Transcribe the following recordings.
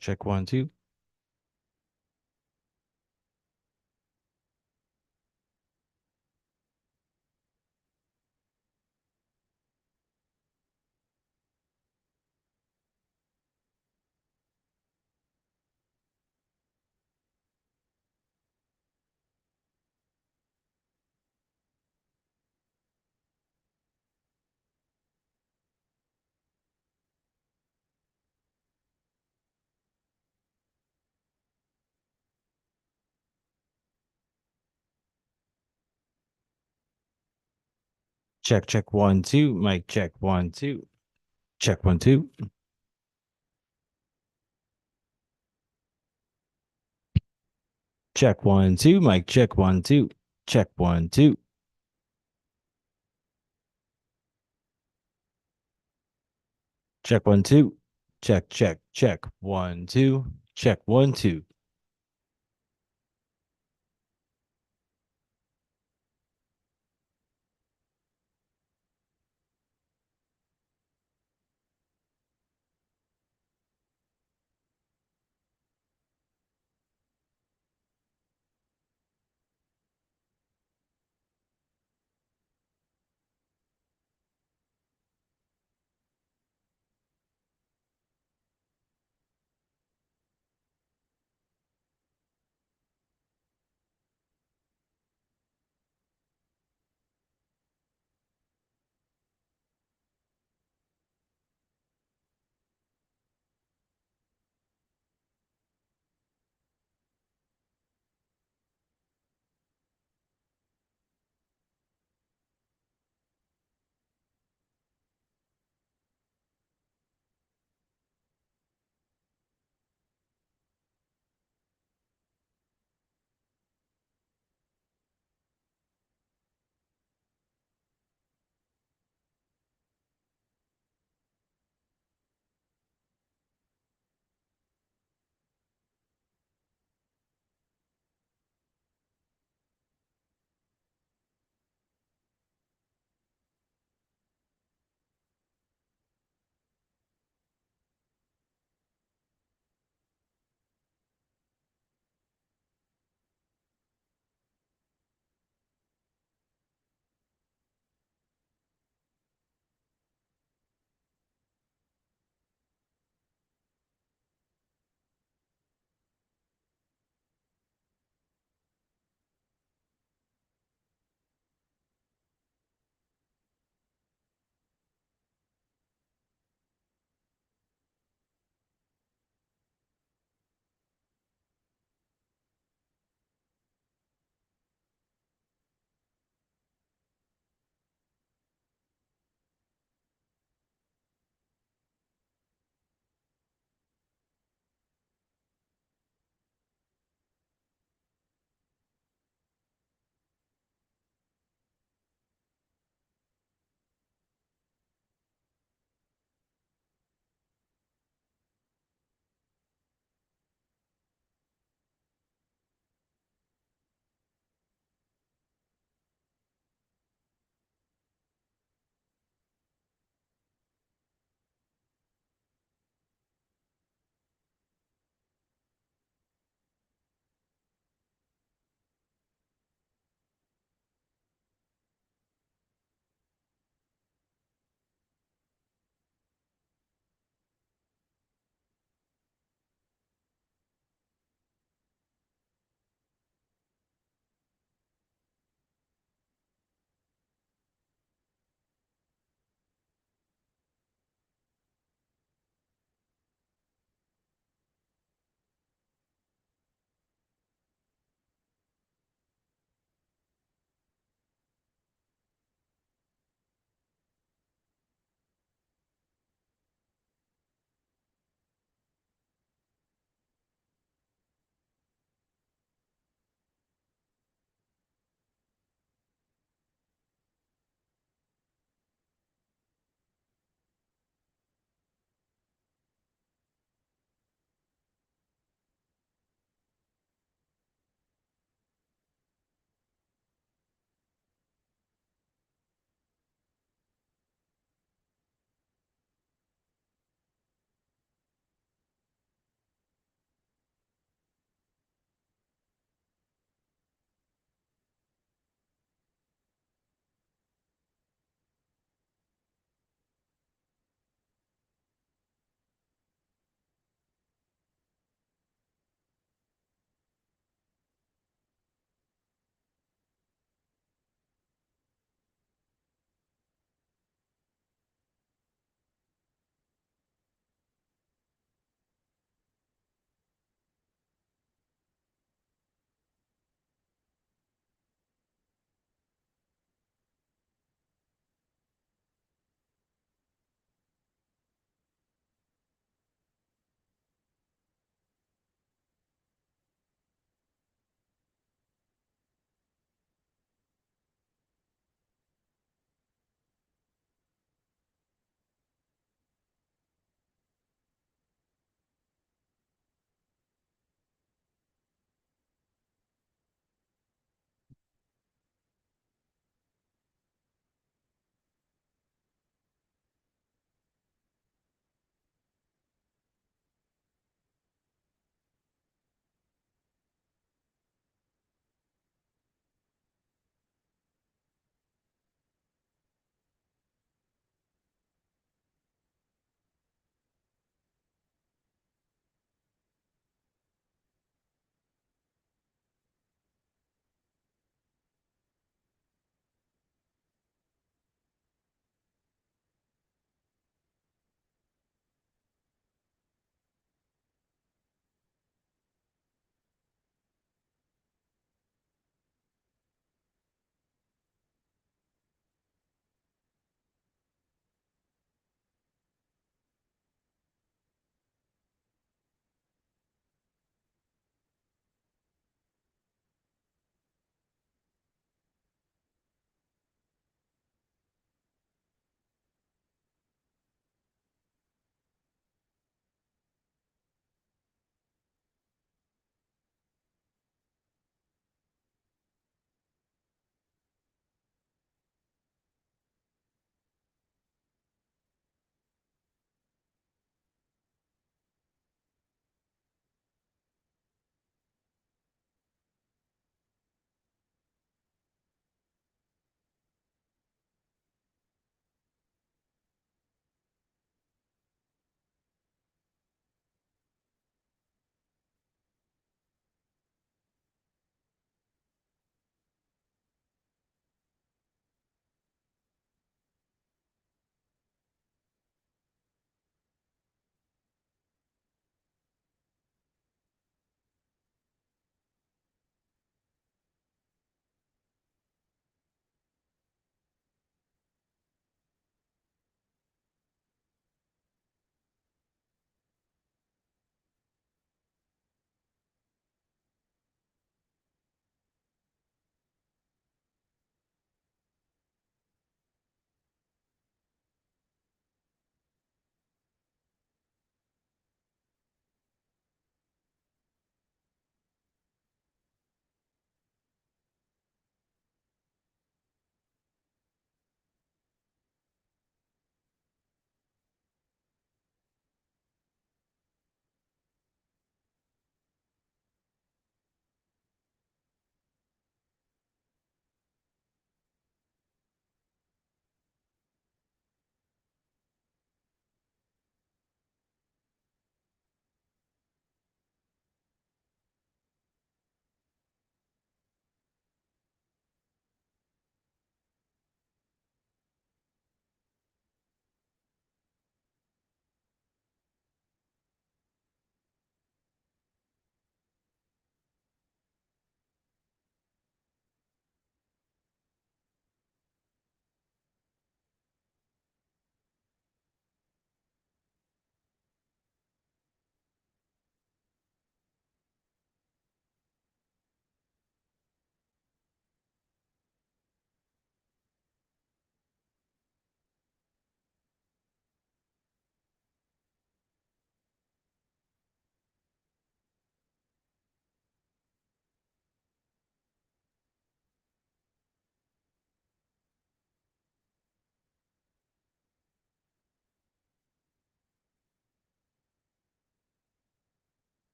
Check 1 2. Check 1 2. Mic check 1 2. Check 1 2. Check 1 2. Mic check 1 2. Check 1 2. Check 1 2. Check 1 2. Check 1 2.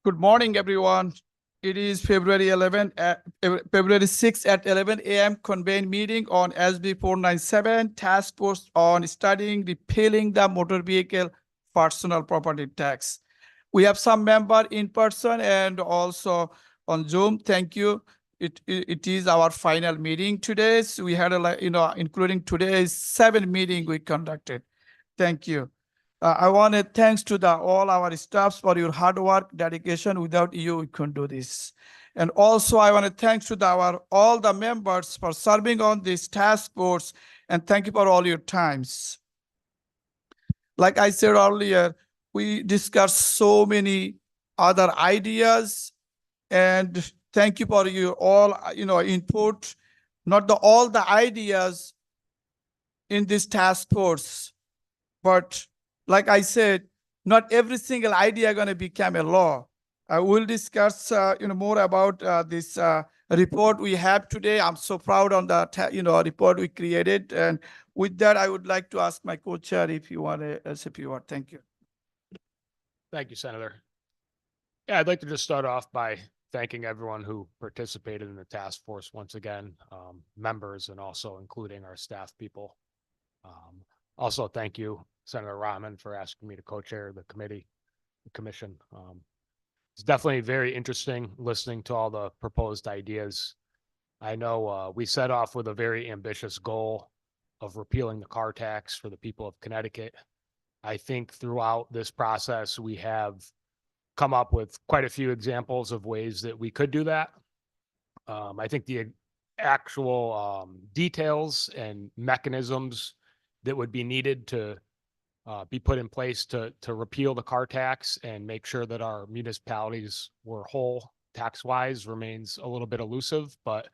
Good morning, everyone. It is February 6th at 11 a.m. convened meeting on SB 497 task force on studying repealing the motor vehicle personal property tax. We have some member in person and also on Zoom. Thank you. It is our final meeting today. So we had including today's 7 meeting we conducted. Thank you. I want to thanks to all our staffs for your hard work, dedication. Without you, we couldn't do this. And also, I want to thanks to all the members for serving on this task force, and thank you for all your times. Like I said earlier, we discussed so many other ideas, and thank you for your all input. Not all the ideas in this task force, but like I said, not every single idea going to become a law. I will discuss more about this report we have today. I'm so proud on the report we created, and with that, I would like to ask my co-chair if you want to say a few words. Thank you. Thank you, Senator. Yeah, I'd like to just start off by thanking everyone who participated in the task force once again, members, and also including our staff people. Also, thank you, Senator Rahman, for asking me to co-chair the commission. It's definitely very interesting listening to all the proposed ideas. I know we set off with a very ambitious goal of repealing the car tax for the people of Connecticut. I think throughout this process, we have come up with quite a few examples of ways that we could do that. I think the actual details and mechanisms that would be needed to be put in place to repeal the car tax and make sure that our municipalities were whole tax-wise remains a little bit elusive. But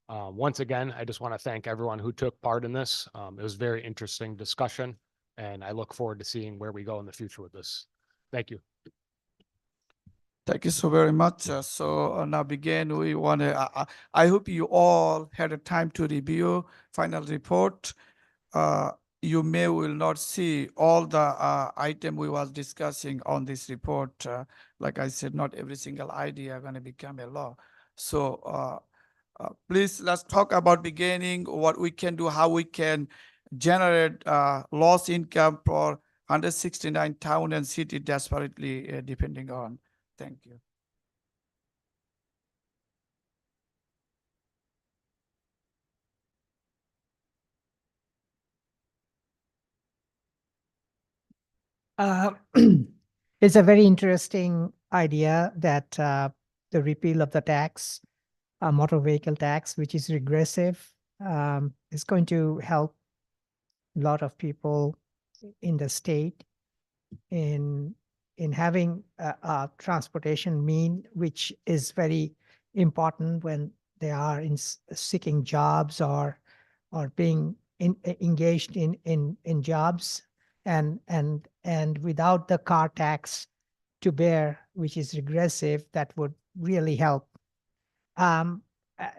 once again, I just want to thank everyone who took part in this. It was a very interesting discussion, and I look forward to seeing where we go in the future with this. Thank you. Thank you so very much. Now begin, we want to, I hope you all had a time to review final report. You will not see all the item we was discussing on this report. Like I said, not every single idea going to become a law. So please, let's talk about beginning, what we can do, how we can generate lost income for 169 town and city desperately depending on. Thank you. It's a very interesting idea that the repeal of the tax, motor vehicle tax, which is regressive, is going to help a lot of people in the state in having a transportation mean, which is very important when they are seeking jobs or being engaged in jobs, and without the car tax to bear, which is regressive, that would really help. Um, uh,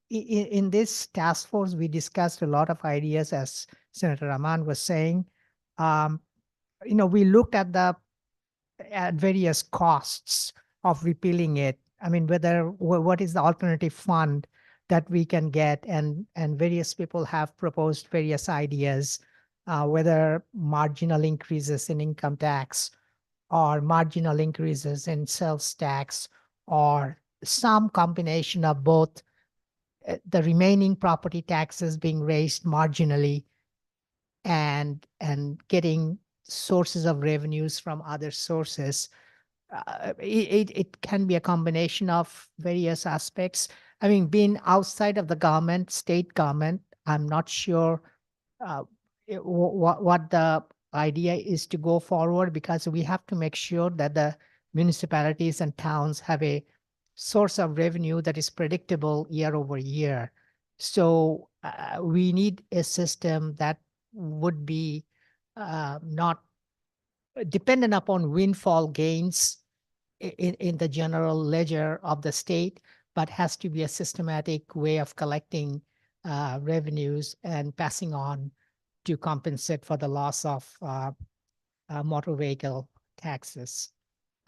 in this task force, we discussed a lot of ideas, as Senator Rahman was saying. We looked at various costs of repealing it. I mean, what is the alternative fund that we can get, and various people have proposed various ideas, whether marginal increases in income tax or marginal increases in sales tax, or some combination of both, the remaining property taxes being raised marginally and getting sources of revenues from other sources. It can be a combination of various aspects. I mean, being outside of the government, state government, I'm not sure what the idea is to go forward, because we have to make sure that the municipalities and towns have a source of revenue that is predictable year over year. So we need a system that would be not dependent upon windfall gains in the general ledger of the state, but has to be a systematic way of collecting revenues and passing on to compensate for the loss of motor vehicle taxes.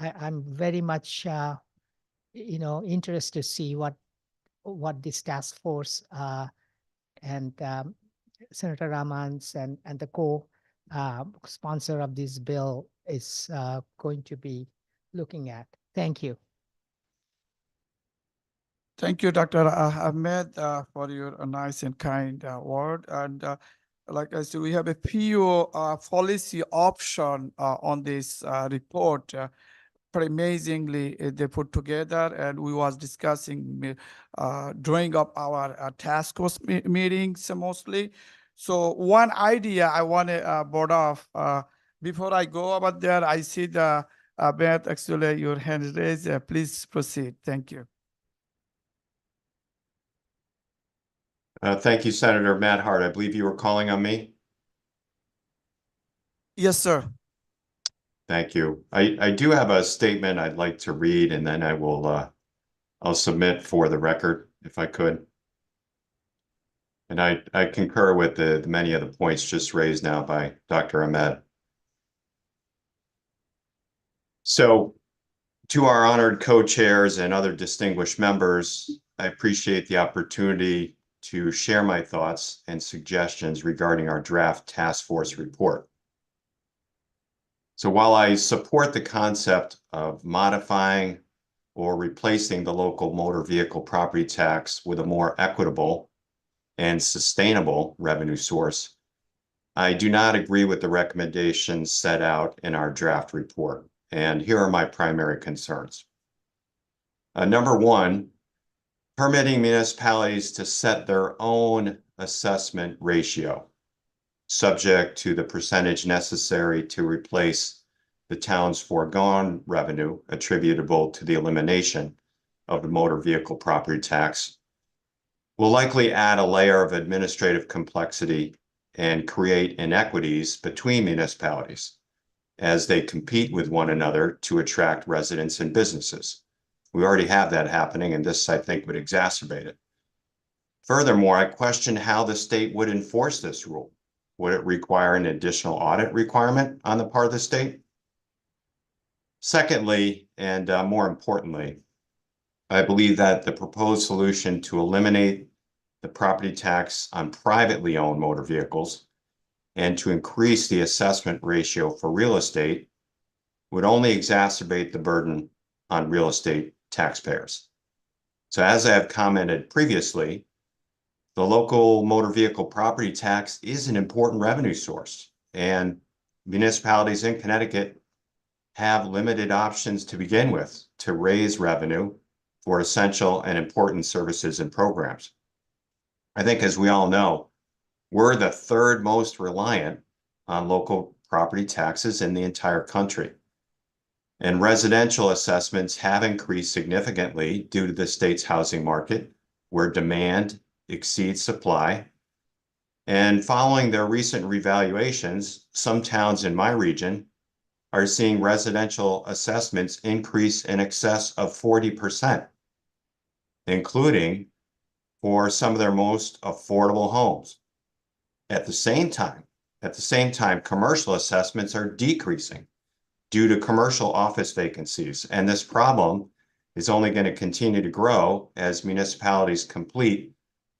I'm very much, interested to see what this task force and Senator Ramans and the sponsor of this bill is going to be looking at. Thank you. Thank you, Dr. Ahmed, for your nice and kind word. And like I said, we have a few policy option on this report. Pretty amazingly, they put together, and we was discussing drawing up our task force meetings mostly. So one idea I want to board off before I go about there. I see the Beth, actually your hand is raised. Please proceed. Thank you. Thank you, Senator Matt Hart. I believe you were calling on me. Yes, sir. Thank you. I do have a statement I'd like to read, and then I'll submit for the record if I could. And I concur with the many of the points just raised now by Dr. Ahmed. So, to our honored co-chairs and other distinguished members, I appreciate the opportunity to share my thoughts and suggestions regarding our draft task force report. So while I support the concept of modifying or replacing the local motor vehicle property tax with a more equitable and sustainable revenue source, I do not agree with the recommendations set out in our draft report. And here are my primary concerns. Number one, permitting municipalities to set their own assessment ratio, subject to the percentage necessary to replace the town's foregone revenue attributable to the elimination of the motor vehicle property tax, will likely add a layer of administrative complexity and create inequities between municipalities as they compete with one another to attract residents and businesses. We already have that happening, and this, I think, would exacerbate it. Furthermore, I question how the state would enforce this rule. Would it require an additional audit requirement on the part of the state? Secondly, and more importantly, I believe that the proposed solution to eliminate the property tax on privately owned motor vehicles and to increase the assessment ratio for real estate would only exacerbate the burden on real estate taxpayers. So as I have commented previously, the local motor vehicle property tax is an important revenue source, and municipalities in Connecticut have limited options to begin with to raise revenue for essential and important services and programs. I think, as we all know, we're the third most reliant on local property taxes in the entire country. And residential assessments have increased significantly due to the state's housing market, where demand exceeds supply. And following their recent revaluations, some towns in my region are seeing residential assessments increase in excess of 40%, including for some of their most affordable homes. At the same time, commercial assessments are decreasing due to commercial office vacancies. And this problem is only going to continue to grow as municipalities complete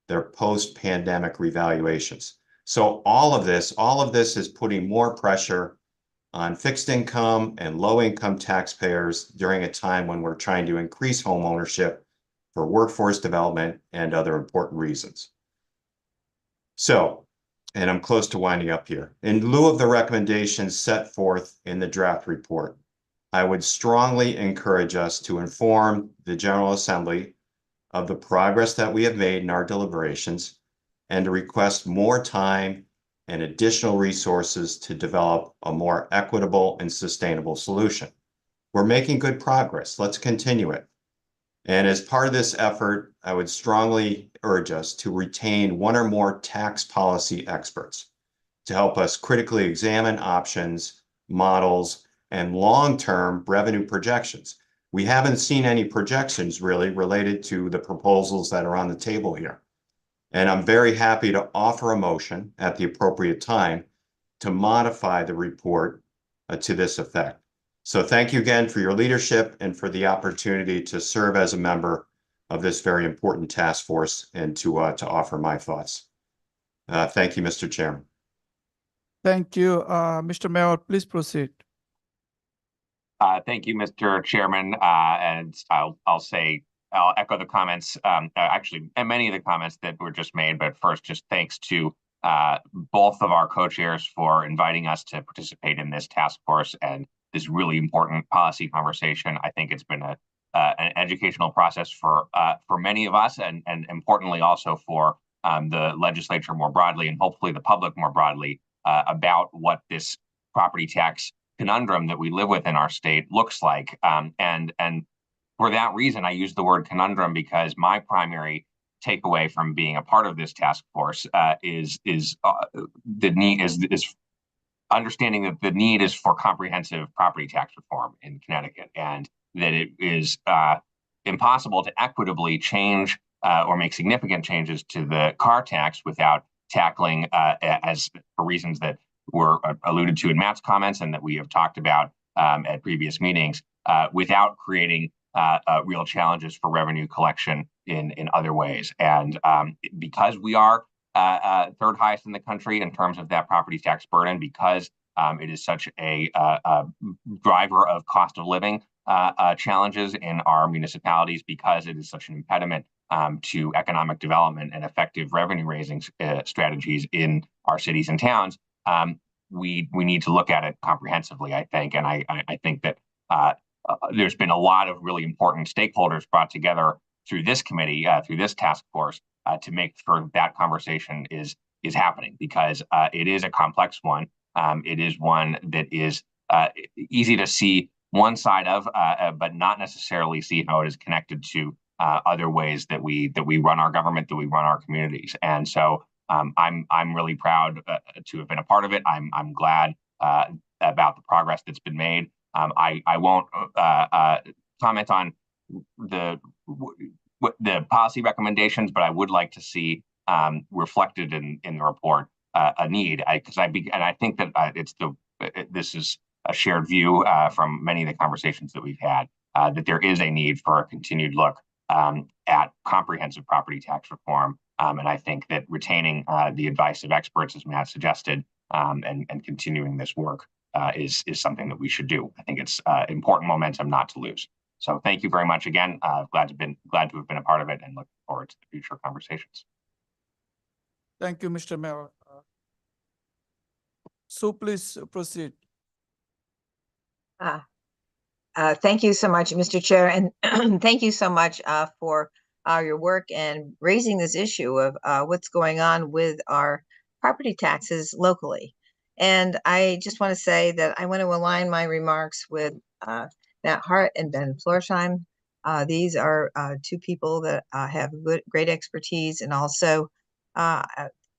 their post-pandemic revaluations. So all of this is putting more pressure on fixed income and low income taxpayers during a time when we're trying to increase home ownership for workforce development and other important reasons. So, and I'm close to winding up here. In lieu of the recommendations set forth in the draft report, I would strongly encourage us to inform the General Assembly of the progress that we have made in our deliberations and to request more time and additional resources to develop a more equitable and sustainable solution. We're making good progress. Let's continue it. And as part of this effort, I would strongly urge us to retain one or more tax policy experts to help us critically examine options, models, and long-term revenue projections. We haven't seen any projections really related to the proposals that are on the table here. And I'm very happy to offer a motion at the appropriate time to modify the report to this effect. So thank you again for your leadership and for the opportunity to serve as a member of this very important task force and to offer my thoughts. Thank you, Mr. Chairman. Thank you. Mr. Mayor, please proceed. Thank you, Mr. Chairman. And I'll echo the comments, actually, and many of the comments that were just made. But first, just thanks to both of our co-chairs for inviting us to participate in this task force and this really important policy conversation. I think it's been an educational process for many of us, and importantly also for the legislature more broadly, and hopefully the public more broadly, about what this property tax conundrum that we live with in our state looks like. And for that reason, I use the word conundrum because my primary takeaway from being a part of this task force is the need is understanding that the need is for comprehensive property tax reform in Connecticut, and that it is impossible to equitably change or make significant changes to the car tax without tackling, as for reasons that were alluded to in Matt's comments and that we have talked about at previous meetings, without creating real challenges for revenue collection in other ways. And because we are third highest in the country in terms of that property tax burden, because it is such a driver of cost of living challenges in our municipalities, because it is such an impediment to economic development and effective revenue raising strategies in our cities and towns, we need to look at it comprehensively, I think. And I think that there's been a lot of really important stakeholders brought together through this committee, through this task force, to make sure that conversation is happening, because it is a complex one. It is one that is easy to see one side of, but not necessarily see how it is connected to other ways that we run our government, that we run our communities. And so I'm really proud to have been a part of it. I'm glad about the progress that's been made. I won't comment on the policy recommendations, but I would like to see reflected in the report a need, because I think that this is a shared view from many of the conversations that we've had, that there is a need for a continued look at comprehensive property tax reform. And I think that retaining the advice of experts, as Matt suggested, and continuing this work is something that we should do. I think it's important momentum not to lose. So thank you very much again. Glad to have been a part of it, and look forward to the future conversations. Thank you, Mr. Mayor. So please proceed. Thank you so much, Mr. Chair, and thank you so much for your work and raising this issue of what's going on with our property taxes locally. And I just want to say that I want to align my remarks with Matt Hart and Ben Florsheim. These are two people that have great expertise, and also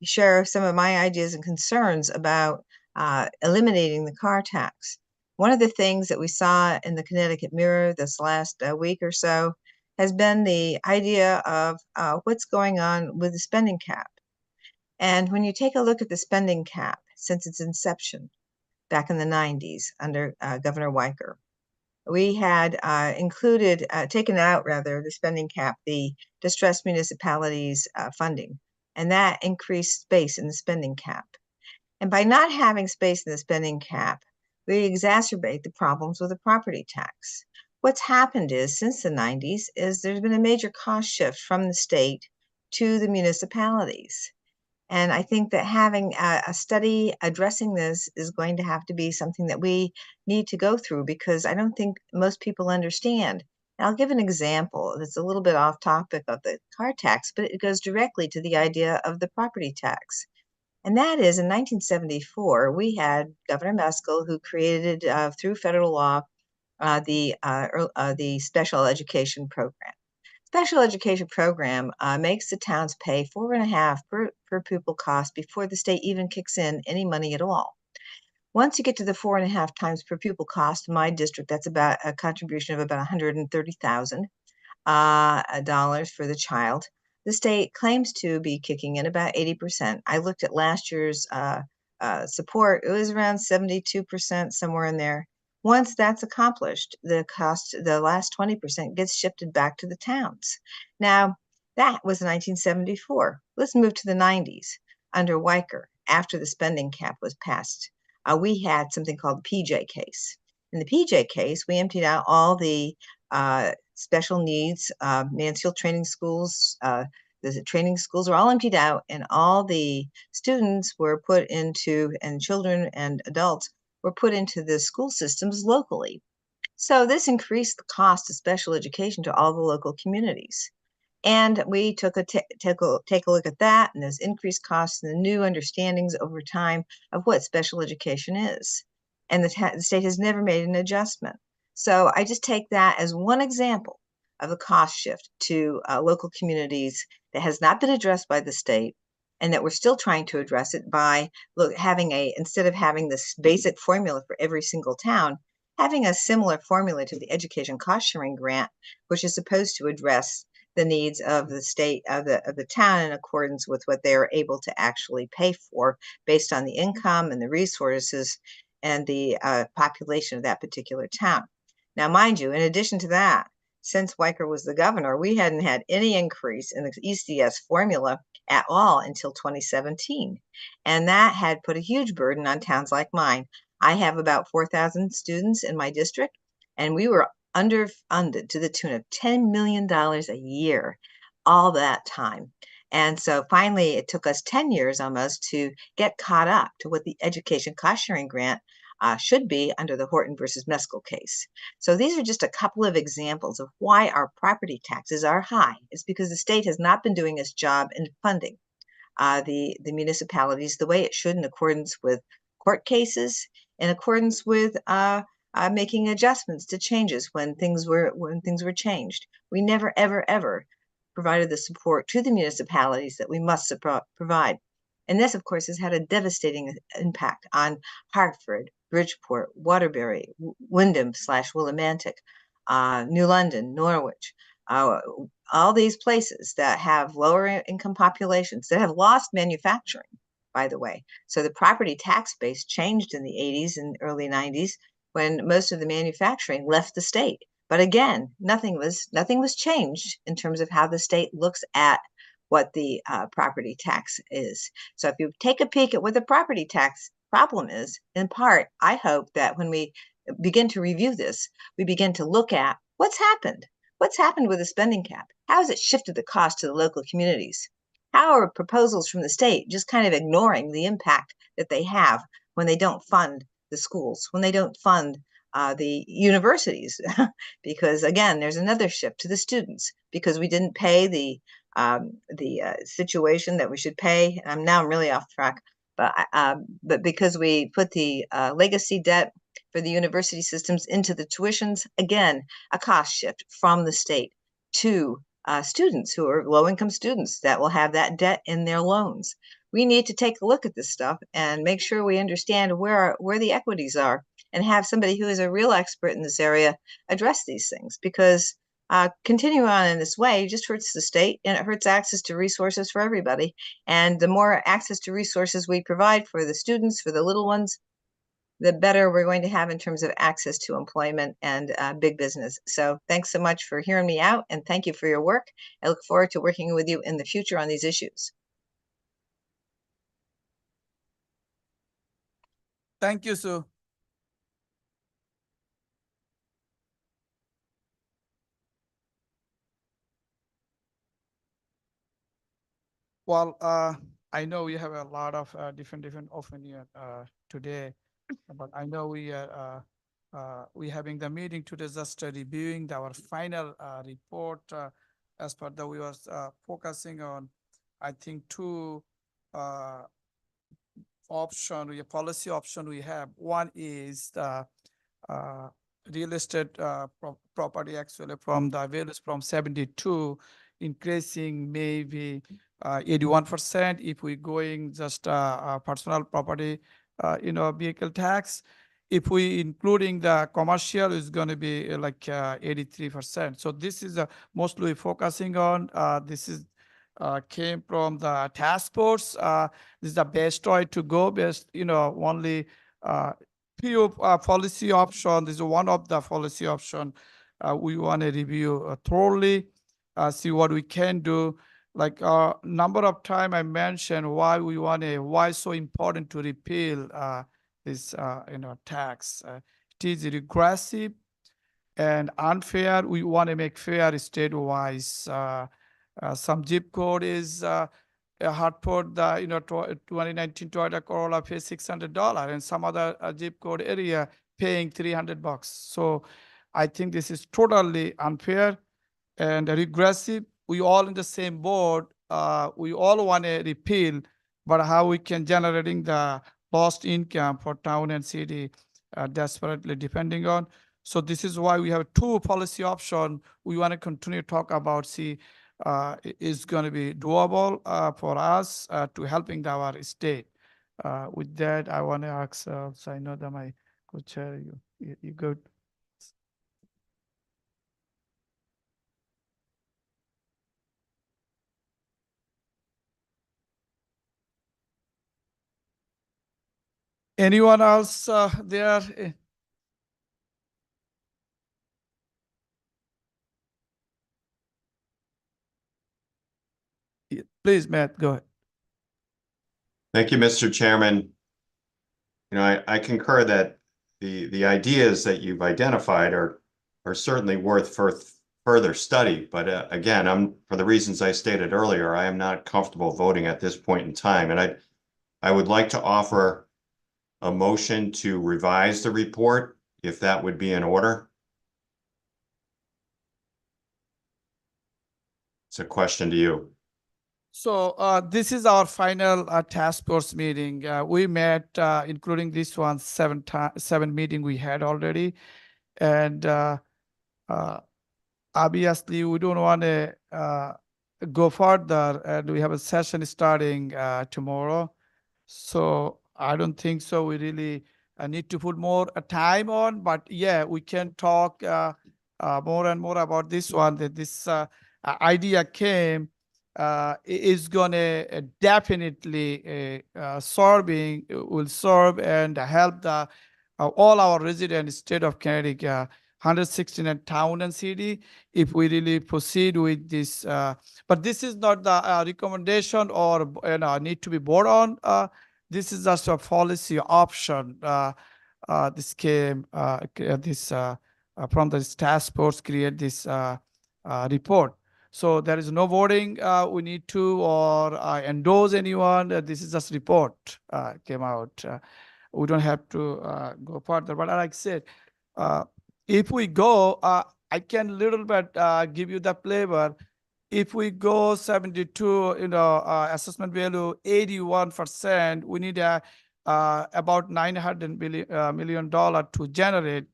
share some of my ideas and concerns about eliminating the car tax. One of the things that we saw in the Connecticut Mirror this last week or so has been the idea of what's going on with the spending cap. And when you take a look at the spending cap since its inception back in the 90s under Governor Weicker, we had taken out the spending cap, the distressed municipalities funding, and that increased space in the spending cap. And by not having space in the spending cap, we exacerbate the problems with the property tax. What's happened is, since the 90s, there's been a major cost shift from the state to the municipalities. And I think that having a study addressing this is going to have to be something that we need to go through, because I don't think most people understand. And I'll give an example that's a little bit off topic of the car tax, but it goes directly to the idea of the property tax. And that is, in 1974, we had Governor Meskel, who created, through federal law, the special education program. Special education program makes the towns pay 4.5 per pupil cost before the state even kicks in any money at all. Once you get to the 4.5 times per pupil cost, in my district, that's about a contribution of about $130,000 for the child. The state claims to be kicking in about 80%. I looked at last year's support. It was around 72%, somewhere in there. Once that's accomplished, the cost, the last 20% gets shifted back to the towns. Now, that was 1974. Let's move to the 90s. Under Weicker, after the spending cap was passed, we had something called the PJ case. In the PJ case, we emptied out all the special needs Mansfield training schools. The training schools are all emptied out, and all the students were put into, and children and adults were put into the school systems locally. So this increased the cost of special education to all the local communities. And we take a look at that and those increased costs and the new understandings over time of what special education is. And the state has never made an adjustment. So I just take that as one example of a cost shift to local communities that has not been addressed by the state, and that we're still trying to address it by instead of having this basic formula for every single town, having a similar formula to the education cost sharing grant, which is supposed to address the needs of the state, of the town, in accordance with what they are able to actually pay for based on the income and the resources and the population of that particular town. Now, mind you, in addition to that, since Weicker was the governor, we hadn't had any increase in the ECS formula at all until 2017. And that had put a huge burden on towns like mine. I have about 4,000 students in my district, and we were underfunded to the tune of $10 million a year all that time. And so finally, it took us 10 years almost to get caught up to what the education cost sharing grant should be under the Horton versus Meskel case. So these are just a couple of examples of why our property taxes are high. It's because the state has not been doing its job in funding the municipalities the way it should, in accordance with court cases, in accordance with making adjustments to changes when things were changed. We never, ever, ever provided the support to the municipalities that we must provide. And this, of course, has had a devastating impact on Hartford, Bridgeport, Waterbury, Wyndham/Willimantic, New London, Norwich, all these places that have lower income populations that have lost manufacturing, by the way. So the property tax base changed in the 80s and early 90s when most of the manufacturing left the state. But again, nothing was changed in terms of how the state looks at what the property tax is. So if you take a peek at what the property tax problem is, in part, I hope that when we begin to review this, we begin to look at what's happened. What's happened with the spending cap? How has it shifted the cost to the local communities? How are proposals from the state just kind of ignoring the impact that they have when they don't fund the schools, when they don't fund the universities? Because again, there's another shift to the students because we didn't pay the situation that we should pay. I'm really off track, but because we put the legacy debt for the university systems into the tuitions, again, a cost shift from the state to students who are low-income students that will have that debt in their loans. We need to take a look at this stuff and make sure we understand where the equities are and have somebody who is a real expert in this area address these things, because continuing on in this way just hurts the state and it hurts access to resources for everybody. And the more access to resources we provide for the students, for the little ones, the better we're going to have in terms of access to employment and big business. So thanks so much for hearing me out, and thank you for your work. I look forward to working with you in the future on these issues. Thank you, Sue. Well, I know we have a lot of different opinion today, but I know we having the meeting today just reviewing our final report as per the we was focusing on, I think, two policy option we have. One is the real estate property actually from the values from 72 increasing maybe 81% if we going just personal property vehicle tax. If we including the commercial is going to be like 83%. So this is mostly focusing on this is came from the task force. This is the best way to go, best only few policy option. This is one of the policy option we want to review thoroughly, see what we can do. Like number of time I mentioned why we want to, why it's so important to repeal this tax. It is regressive and unfair. We want to make fair state-wise. Some zip code is Hartford, the 2019 Toyota Corolla pays $600, and some other zip code area paying $300. So I think this is totally unfair and regressive. We all in the same boat. We all want to repeal, but how we can generating the lost income for town and city desperately depending on. So this is why we have two policy options. We want to continue to talk about, see, is going to be doable for us to helping our state. With that, I want to ask, so I know that my co-chair, you good? Anyone else there? Please, Matt, go ahead. Thank you, Mr. Chairman. I concur that the ideas that you've identified are certainly worth further study. But again, for the reasons I stated earlier, I am not comfortable voting at this point in time. And I would like to offer a motion to revise the report, if that would be in order. It's a question to you. So this is our final task force meeting. We met, including this one, seven meeting we had already. And obviously, we don't want to go further. And we have a session starting tomorrow. So I don't think so. We really need to put more time on. But yeah, we can talk more and more about this one, that this idea came. Is going to definitely will serve and help the all our residents state of Connecticut, 169 town and city, if we really proceed with this. But this is not the recommendation or need to be voted on. This is just a policy option. This came from the task force create this report. So there is no voting we need to or endorse anyone. This is just report came out. We don't have to go further. But like I said, if we go, I can little bit give you the flavor. If we go 72, assessment value 81%, we need about $900 million to generate.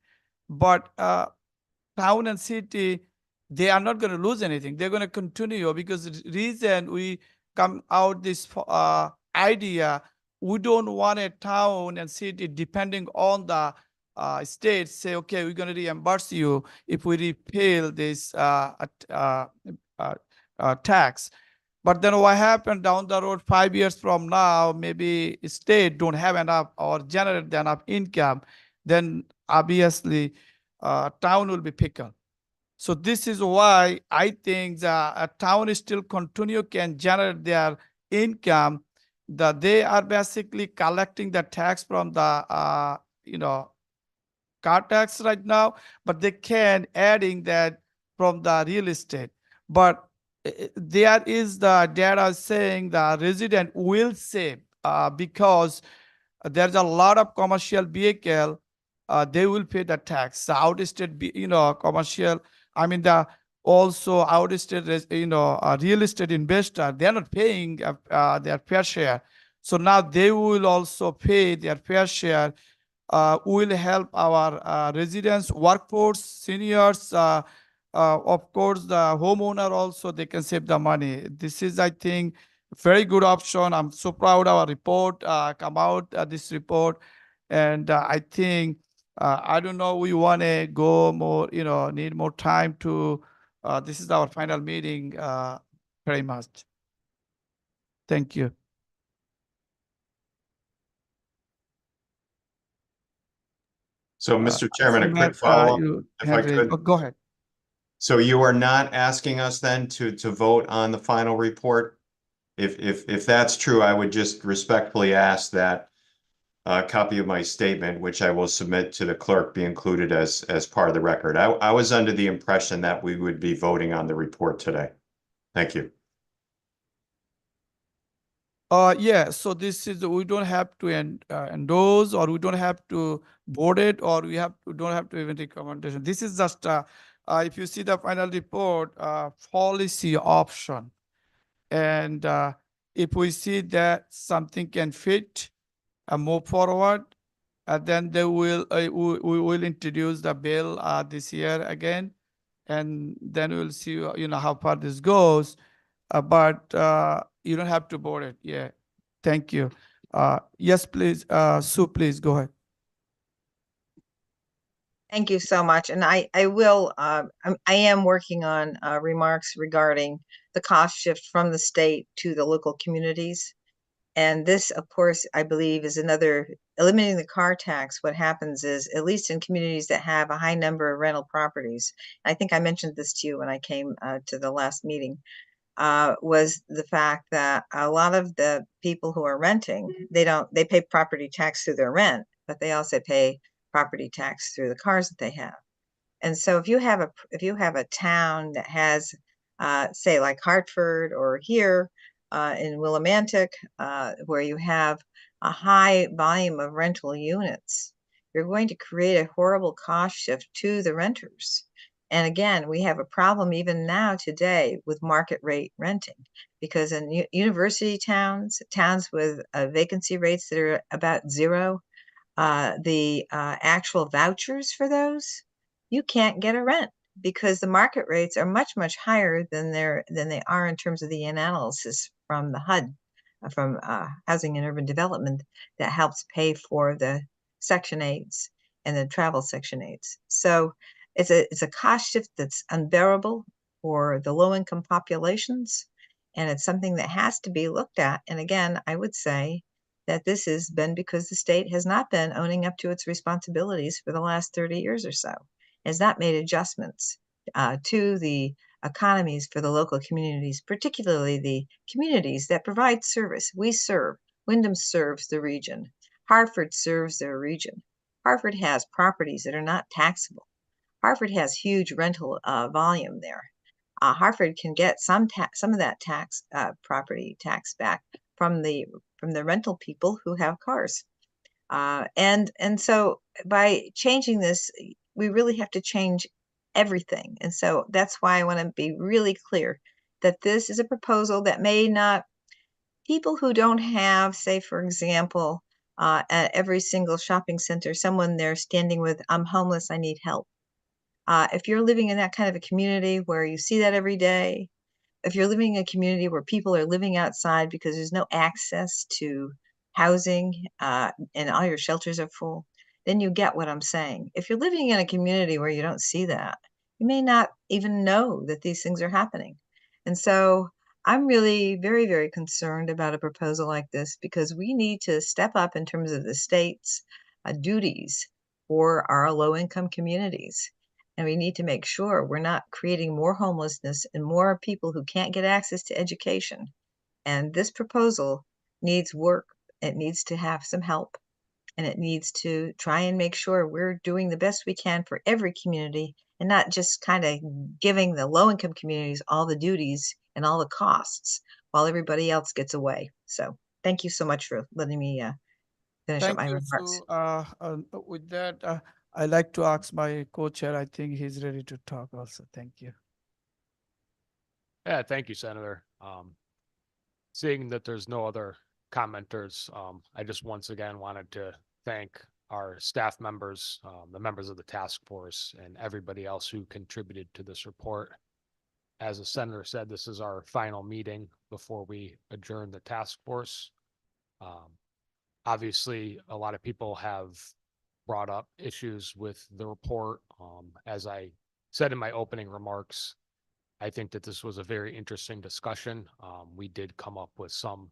But town and city, they are not going to lose anything. They're going to continue because the reason we come out this idea, we don't want a town and city depending on the state say, okay, we're going to reimburse you if we repeal this tax. But then what happened down the road 5 years from now, maybe state don't have enough or generate enough income, then obviously town will be pickled. So this is why I think that a town still continue can generate their income, that they are basically collecting the tax from the, car tax right now, but they can adding that from the real estate. But there is the data saying the resident will save because there's a lot of commercial vehicle, they will pay the tax. The out-of-state, commercial, I mean, also out-of-state, real estate investor, they're not paying their fair share. So now they will also pay their fair share. Will help our residents, workforce, seniors, of course, the homeowner also, they can save the money. This is, I think, very good option. I'm so proud our report come out, this report. And I think, I don't know, we want to go more, need more time to, this is our final meeting, very much. Thank you. So, Mr. Chairman, a see quick that, follow-up, you if I hand raised. could. Oh, go ahead. So you are not asking us then to vote on the final report? If that's true, I would just respectfully ask that a copy of my statement, which I will submit to the clerk, be included as part of the record. I was under the impression that we would be voting on the report today. Thank you. Yeah, so this is, we don't have to endorse, or we don't have to vote it, or we don't have to even recommendation. This is just, if you see the final report, policy option. And if we see that something can fit and move forward, then they will, we will introduce the bill this year again. And then we'll see, how far this goes. But you don't have to vote it. Yeah. Thank you. Yes, please. Sue, please go ahead. Thank you so much. And I will, I am working on remarks regarding the cost shift from the state to the local communities. And this, of course, I believe is another, eliminating the car tax. What happens is, at least in communities that have a high number of rental properties, I think I mentioned this to you when I came to the last meeting, was the fact that a lot of the people who are renting, they pay property tax through their rent, but they also pay property tax through the cars that they have. And so if you have a town that has, say like Hartford or here in Willimantic, where you have a high volume of rental units, you're going to create a horrible cost shift to the renters. And again, we have a problem even now today with market rate renting, because in university towns with vacancy rates that are about zero, the actual vouchers for those, you can't get a rent because the market rates are much, much higher than they are in terms of the analysis from the HUD, from Housing and Urban Development, that helps pay for the Section 8s and the travel Section 8s. So it's a cost shift that's unbearable for the low-income populations, and it's something that has to be looked at. And again, I would say that this has been because the state has not been owning up to its responsibilities for the last 30 years or so, has not made adjustments to the economies for the local communities, particularly the communities that provide service. We serve, Wyndham serves the region, Hartford serves their region. Hartford has properties that are not taxable. Hartford has huge rental volume there. Hartford can get some of that property tax back from the rental people who have cars. And so by changing this, we really have to change everything. And so that's why I want to be really clear that this is a proposal that may not, people who don't have, say, for example, at every single shopping center, someone there standing with, I'm homeless, I need help. If you're living in that kind of a community where you see that every day, if you're living in a community where people are living outside because there's no access to housing and all your shelters are full, then you get what I'm saying. If you're living in a community where you don't see that, you may not even know that these things are happening. And so I'm really very, very concerned about a proposal like this, because we need to step up in terms of the state's duties for our low-income communities. And we need to make sure we're not creating more homelessness and more people who can't get access to education. And this proposal needs work. It needs to have some help. And it needs to try and make sure we're doing the best we can for every community, and not just kind of giving the low-income communities all the duties and all the costs while everybody else gets away. So thank you so much for letting me finish up Thank my you, remarks. Sue. With that, I like to ask my co-chair. I think he's ready to talk also. Thank you. Yeah, thank you, Senator. Seeing that there's no other commenters, I just once again wanted to thank our staff members, the members of the task force, and everybody else who contributed to this report. As the senator said, this is our final meeting before we adjourn the task force. Obviously, a lot of people have brought up issues with the report. As I said in my opening remarks, I think that this was a very interesting discussion. We did come up with some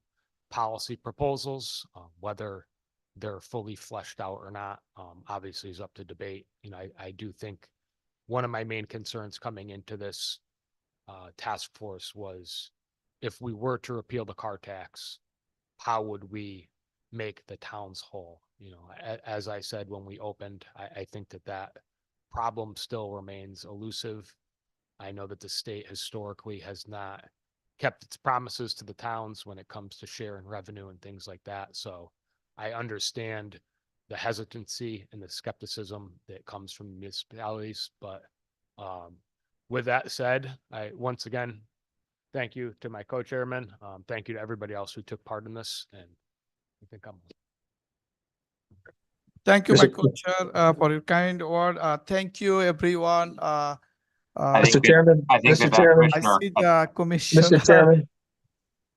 policy proposals, whether they're fully fleshed out or not, obviously is up to debate. You know, I do think one of my main concerns coming into this task force was, if we were to repeal the car tax, how would we make the towns whole? You know, as I said when we opened, I think that problem still remains elusive. I know that the state historically has not kept its promises to the towns when it comes to share and revenue and things like that. So I understand the hesitancy and the skepticism that comes from municipalities. But with that said, I once again thank you to my co-chairman. Thank you to everybody else who took part in this. And I think I'm. Thank you, my Mr. co-chair, for your kind word. Thank you, everyone. I Mr. think Chairman, I think Mr. that Chairman, I Commissioner, see the commissioner. Mr. Chairman,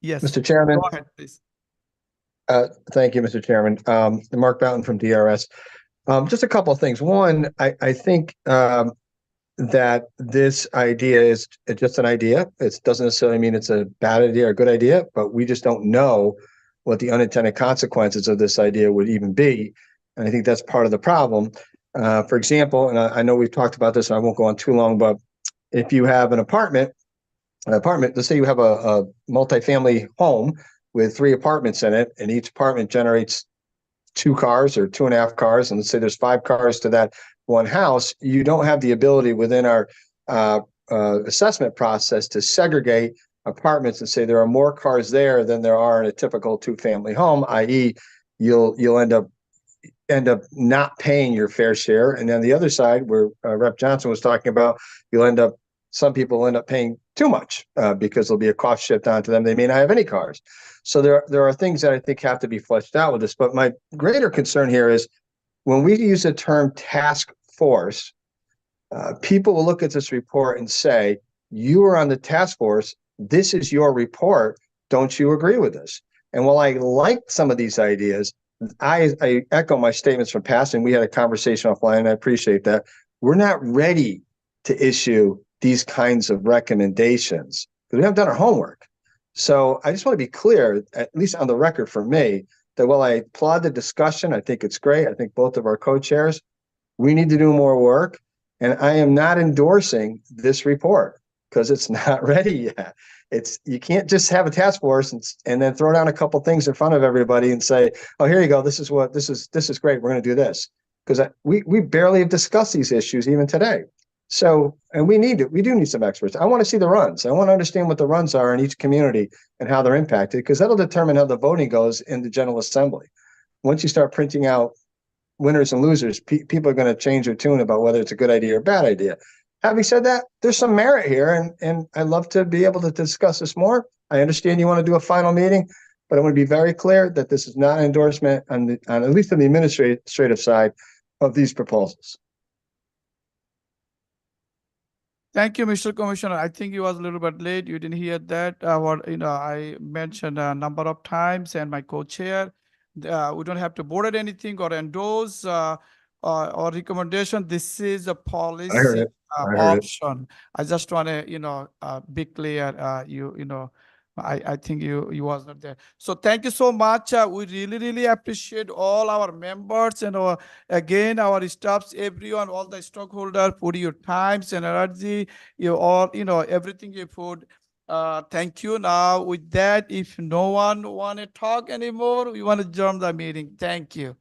Yes, Mr. Chairman, go ahead, please. thank you, Mr. Chairman. Mark Boughton from DRS. Just a couple of things. One, I think that this idea is just an idea. It doesn't necessarily mean it's a bad idea or a good idea, but we just don't know what the unintended consequences of this idea would even be. And I think that's part of the problem. For example, and I know we've talked about this, and I won't go on too long, but if you have an apartment, let's say you have a multifamily home with 3 apartments in it, and each apartment generates 2 cars or 2.5 cars, and let's say there's 5 cars to that one house, you don't have the ability within our assessment process to segregate apartments and say there are more cars there than there are in a typical 2-family home, i.e., you'll end up not paying your fair share. And then the other side, where Rep. Johnson was talking about, some people will end up paying too much because there'll be a cost shift onto them. They may not have any cars. So there are things that I think have to be fleshed out with this. But my greater concern here is when we use the term task force, people will look at this report and say, you are on the task force. This is your report. Don't you agree with this? And while I like some of these ideas, I echo my statements from past, and we had a conversation offline, and I appreciate that. We're not ready to issue these kinds of recommendations because we haven't done our homework. So I just want to be clear, at least on the record for me, that while I applaud the discussion, I think it's great. I think both of our co-chairs, we need to do more work. And I am not endorsing this report because it's not ready yet. You can't just have a task force and then throw down a couple things in front of everybody and say, oh, here you go. This is great. We're going to do this. Because we barely have discussed these issues even today. So, and we do need some experts. I want to see the runs. I want to understand what the runs are in each community and how they're impacted, because that'll determine how the voting goes in the General Assembly. Once you start printing out winners and losers, people are going to change their tune about whether it's a good idea or a bad idea. Having said that, there's some merit here, and I'd love to be able to discuss this more. I understand you want to do a final meeting, but I want to be very clear that this is not an endorsement on at least on the administrative side of these proposals. Thank you, Mr. Commissioner. I think you was a little bit late. You didn't hear that. I mentioned a number of times, and my co-chair, we don't have to board anything or endorse or recommendation. This is a policy I heard it. option. I just want to, be clear. I think you was not there. So thank you so much. We really appreciate all our members and again our staffs, everyone, all the stockholders put your times and energy, everything you put. Thank you. Now with that, if no one want to talk anymore, we want to adjourn the meeting. Thank you.